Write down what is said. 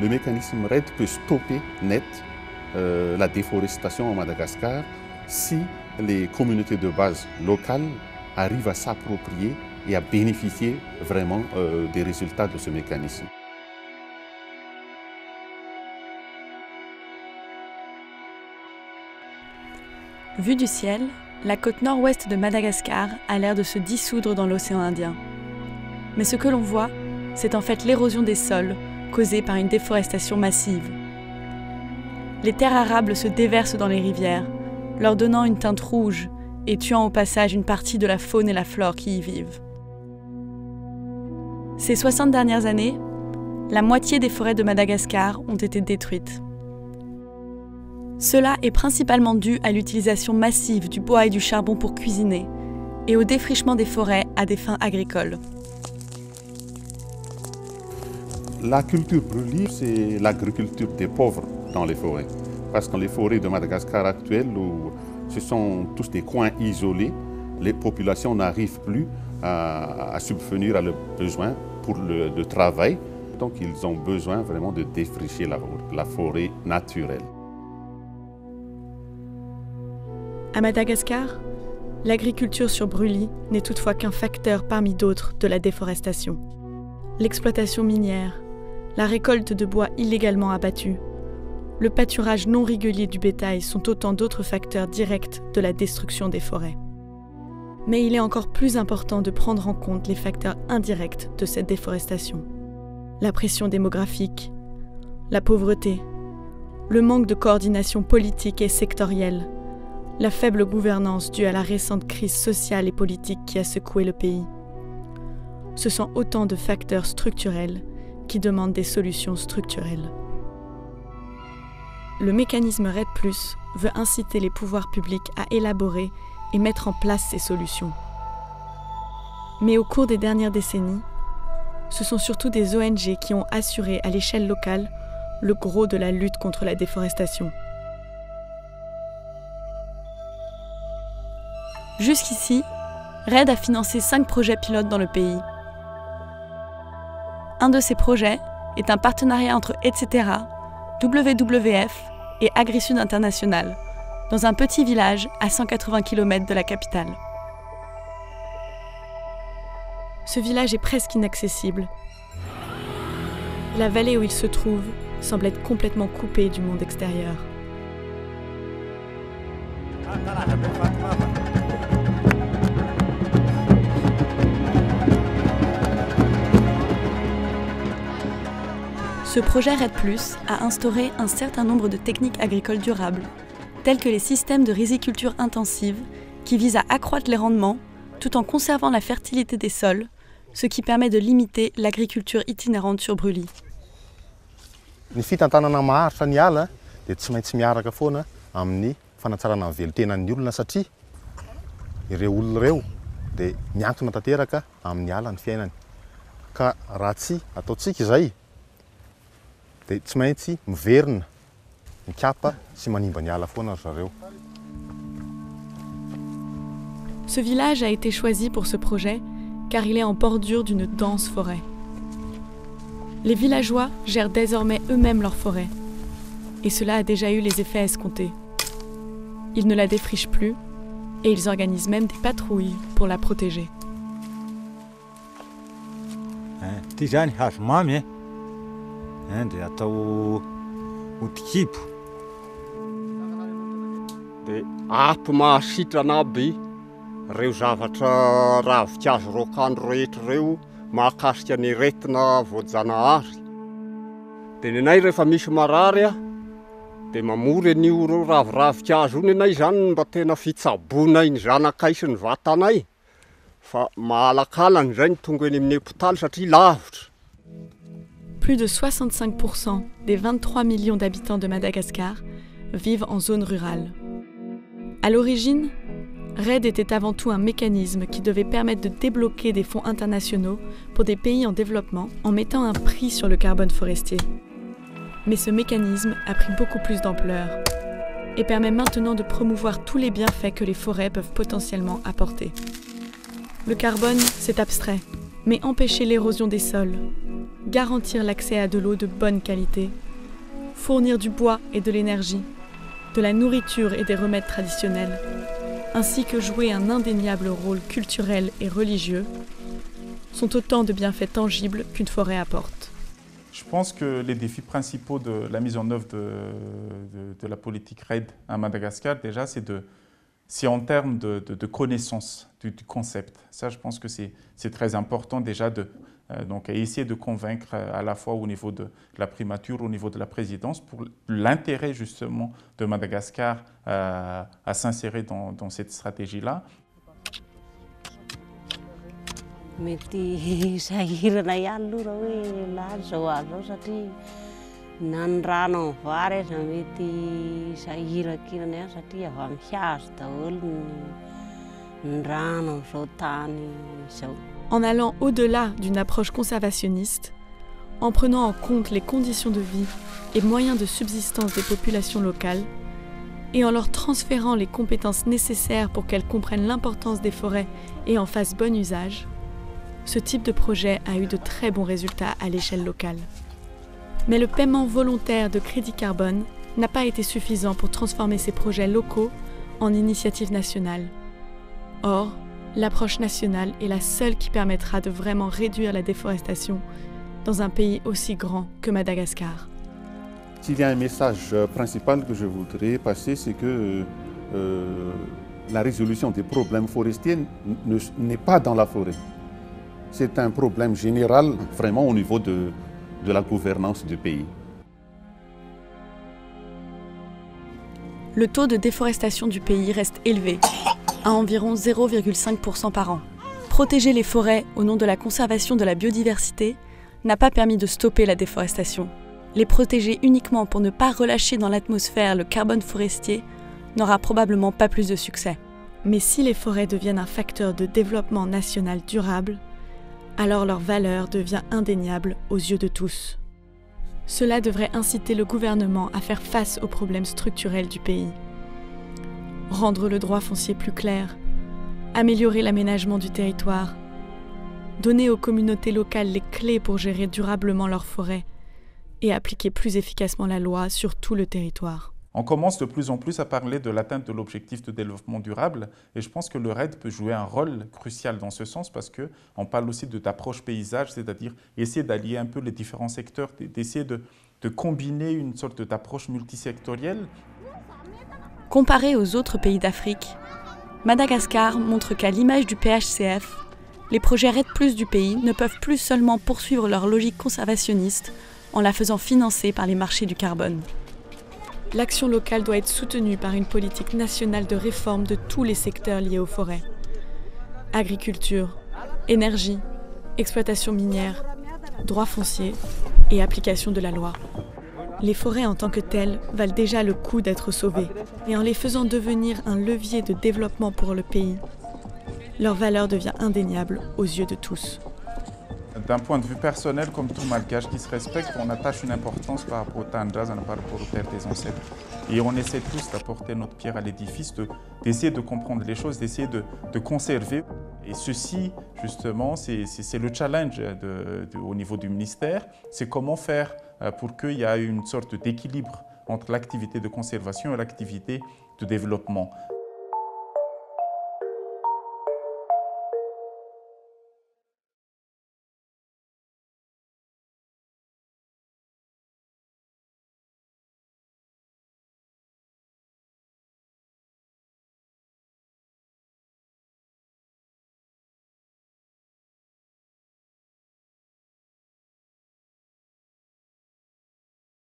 Le mécanisme RED peut stopper net la déforestation en Madagascar si les communautés de base locales arrivent à s'approprier et à bénéficier vraiment des résultats de ce mécanisme. Vue du ciel, la côte nord-ouest de Madagascar a l'air de se dissoudre dans l'océan Indien. Mais ce que l'on voit, c'est en fait l'érosion des sols causée par une déforestation massive. Les terres arables se déversent dans les rivières, leur donnant une teinte rouge et tuant au passage une partie de la faune et la flore qui y vivent. Ces 60 dernières années, la moitié des forêts de Madagascar ont été détruites. Cela est principalement dû à l'utilisation massive du bois et du charbon pour cuisiner et au défrichement des forêts à des fins agricoles. La culture brûlée, c'est l'agriculture des pauvres dans les forêts. Parce que dans les forêts de Madagascar actuelles, où ce sont tous des coins isolés, les populations n'arrivent plus à subvenir à leurs besoins pour le travail. Donc ils ont besoin vraiment de défricher la forêt naturelle. À Madagascar, l'agriculture sur brûlis n'est toutefois qu'un facteur parmi d'autres de la déforestation. L'exploitation minière, la récolte de bois illégalement abattu, le pâturage non régulier du bétail sont autant d'autres facteurs directs de la destruction des forêts. Mais il est encore plus important de prendre en compte les facteurs indirects de cette déforestation. La pression démographique, la pauvreté, le manque de coordination politique et sectorielle, la faible gouvernance due à la récente crise sociale et politique qui a secoué le pays. Ce sont autant de facteurs structurels qui demandent des solutions structurelles. Le mécanisme RED+, veut inciter les pouvoirs publics à élaborer et mettre en place ces solutions. Mais au cours des dernières décennies, ce sont surtout des ONG qui ont assuré à l'échelle locale le gros de la lutte contre la déforestation. Jusqu'ici, RED a financé 5 projets pilotes dans le pays. Un de ces projets est un partenariat entre etc., WWF et AgriSud International, dans un petit village à 180 km de la capitale. Ce village est presque inaccessible. La vallée où il se trouve semble être complètement coupée du monde extérieur. Ce projet RED+, a instauré un certain nombre de techniques agricoles durables, telles que les systèmes de riziculture intensive qui visent à accroître les rendements tout en conservant la fertilité des sols, ce qui permet de limiter l'agriculture itinérante sur brûlis. Ny fitantanana maharitra ny ala dia tsy maintsy miaraka foana amin'ny fanatsarana ny velon-tenan'ny olona satria ireo olona ireo dia miankina tanteraka amin'ny ala ny fiainany. Ka raha tsy ataontsika izay dia tsy maintsy miverina, mikapa sy manimba ny ala foana ry zareo. Ce village a été choisi pour ce projet car il est en bordure d'une dense forêt. Les villageois gèrent désormais eux-mêmes leur forêt et cela a déjà eu les effets escomptés. Ils ne la défrichent plus et ils organisent même des patrouilles pour la protéger. Dia atao hodikibo. Dia ampy mahasitrana be ireo zavatra ravin-kazo rokandro rehetra ireo mahakasika ny aretina voajanahary. Dia ny anay rehefa misy marary dia mamory an'io ireo raviravin-kazo io ny anay izany mba tena fitsaboanay ny zanakay sy ny vatanay. Fa mahalakala n'izay ny tonga eny amin'ny hôpitaly satria lavitra. Plus de 65% des 23 millions d'habitants de Madagascar vivent en zone rurale. À l'origine, RED était avant tout un mécanisme qui devait permettre de débloquer des fonds internationaux pour des pays en développement en mettant un prix sur le carbone forestier. Mais ce mécanisme a pris beaucoup plus d'ampleur et permet maintenant de promouvoir tous les bienfaits que les forêts peuvent potentiellement apporter. Le carbone, c'est abstrait, mais empêcher l'érosion des sols, garantir l'accès à de l'eau de bonne qualité, fournir du bois et de l'énergie, de la nourriture et des remèdes traditionnels, ainsi que jouer un indéniable rôle culturel et religieux, sont autant de bienfaits tangibles qu'une forêt apporte. Je pense que les défis principaux de la mise en œuvre de la politique REDD à Madagascar, déjà, c'est en termes de connaissance du concept. Ça, je pense que c'est très important déjà donc essayer de convaincre à la fois au niveau de la primature, au niveau de la présidence, pour l'intérêt justement de Madagascar à s'insérer dans cette stratégie-là. Mety sahirana ihany aloha raha hoe lahatra zao azo zao satria na ny rano amin'ny vary aza mety sahirakirana ihany satria avy amin'ny hazo daholo ny rano amin'izao tany izao. En allant au-delà d'une approche conservationniste, en prenant en compte les conditions de vie et moyens de subsistance des populations locales, et en leur transférant les compétences nécessaires pour qu'elles comprennent l'importance des forêts et en fassent bon usage, ce type de projet a eu de très bons résultats à l'échelle locale. Mais le paiement volontaire de crédit carbone n'a pas été suffisant pour transformer ces projets locaux en initiatives nationales. Or, l'approche nationale est la seule qui permettra de vraiment réduire la déforestation dans un pays aussi grand que Madagascar. S'il y a un message principal que je voudrais passer, c'est que la résolution des problèmes forestiers n'est pas dans la forêt. C'est un problème général, vraiment au niveau de la gouvernance du pays. Le taux de déforestation du pays reste élevé, à environ 0,5% par an. Protéger les forêts au nom de la conservation de la biodiversité n'a pas permis de stopper la déforestation. Les protéger uniquement pour ne pas relâcher dans l'atmosphère le carbone forestier n'aura probablement pas plus de succès. Mais si les forêts deviennent un facteur de développement national durable, alors leur valeur devient indéniable aux yeux de tous. Cela devrait inciter le gouvernement à faire face aux problèmes structurels du pays. Rendre le droit foncier plus clair, améliorer l'aménagement du territoire, donner aux communautés locales les clés pour gérer durablement leurs forêts et appliquer plus efficacement la loi sur tout le territoire. On commence de plus en plus à parler de l'atteinte de l'objectif de développement durable et je pense que le REDD peut jouer un rôle crucial dans ce sens parce qu'on parle aussi d'approche paysage, c'est-à-dire essayer d'allier un peu les différents secteurs, d'essayer de combiner une sorte d'approche multisectorielle. Comparé aux autres pays d'Afrique, Madagascar montre qu'à l'image du PHCF, les projets REDD+ du pays ne peuvent plus seulement poursuivre leur logique conservationniste en la faisant financer par les marchés du carbone. L'action locale doit être soutenue par une politique nationale de réforme de tous les secteurs liés aux forêts. Agriculture, énergie, exploitation minière, droit foncier et application de la loi. Les forêts en tant que telles valent déjà le coup d'être sauvées, et en les faisant devenir un levier de développement pour le pays, leur valeur devient indéniable aux yeux de tous. D'un point de vue personnel, comme tout malgache qui se respecte, on attache une importance par rapport au Tandrazan, par rapport aux terres des ancêtres. Et on essaie tous d'apporter notre pierre à l'édifice, d'essayer de comprendre les choses, d'essayer de conserver. Et ceci, justement, c'est le challenge au niveau du ministère. C'est comment faire pour qu'il y ait une sorte d'équilibre entre l'activité de conservation et l'activité de développement.